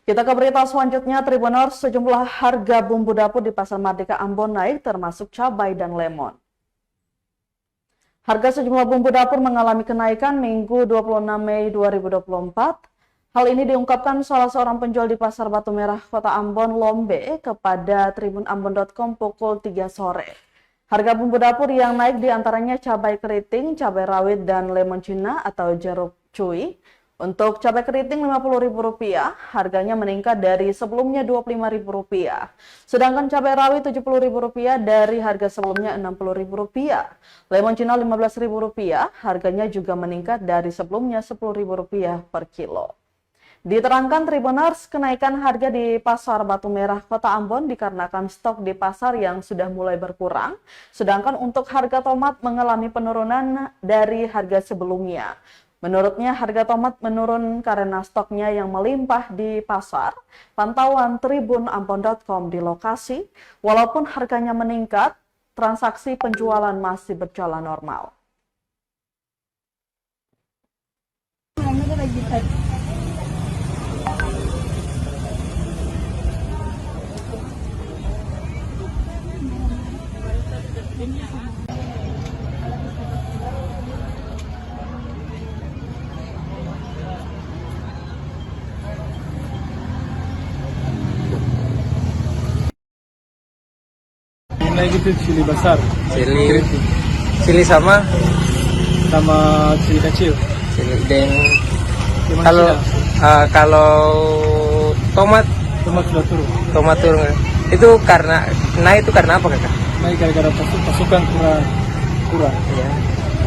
Kita ke berita selanjutnya, Tribuners, sejumlah harga bumbu dapur di Pasar Merdeka Ambon naik termasuk cabai dan lemon. Harga sejumlah bumbu dapur mengalami kenaikan Minggu 26 Mei 2024. Hal ini diungkapkan salah seorang penjual di Pasar Batu Merah, Kota Ambon, Lombe, kepada tribunambon.com pukul 3 sore. Harga bumbu dapur yang naik diantaranya cabai keriting, cabai rawit, dan lemon Cina atau jeruk cuy. Untuk cabai keriting Rp50.000, harganya meningkat dari sebelumnya Rp25.000. Sedangkan cabai rawit Rp70.000 dari harga sebelumnya Rp60.000. Lemon Cina Rp15.000, harganya juga meningkat dari sebelumnya Rp10.000 per kilo. Diterangkan Tribuners, kenaikan harga di Pasar Batu Merah, Kota Ambon dikarenakan stok di pasar yang sudah mulai berkurang, sedangkan untuk harga tomat mengalami penurunan dari harga sebelumnya. Menurutnya, harga tomat menurun karena stoknya yang melimpah di pasar. Pantauan tribunambon.com di lokasi, walaupun harganya meningkat, transaksi penjualan masih berjalan normal. Naik itu cili besar, Cili sama cili kecil. cili deng. Lemon Kalau Cina. kalau tomat Tomat sudah turun. tomat turun itu karena naik itu karena apa kakak? Naik gara-gara pasukan kurang. Ya.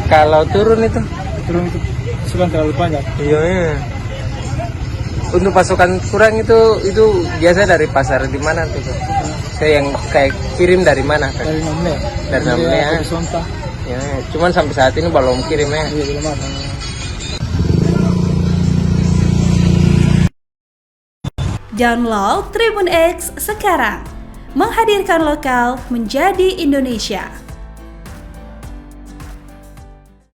Kalau turun itu? Turun itu pasukan terlalu banyak. Iya. Iya. Untuk pasukan kurang itu biasa dari pasar di mana tuh? Kak? Saya yang kayak kirim dari mana? Kak? Dari Namle. Dari Namle ya. Sonta. Ya, cuman sampai saat ini belum kirim ya. Iya, belum ada. Download Tribun X sekarang, menghadirkan lokal menjadi Indonesia.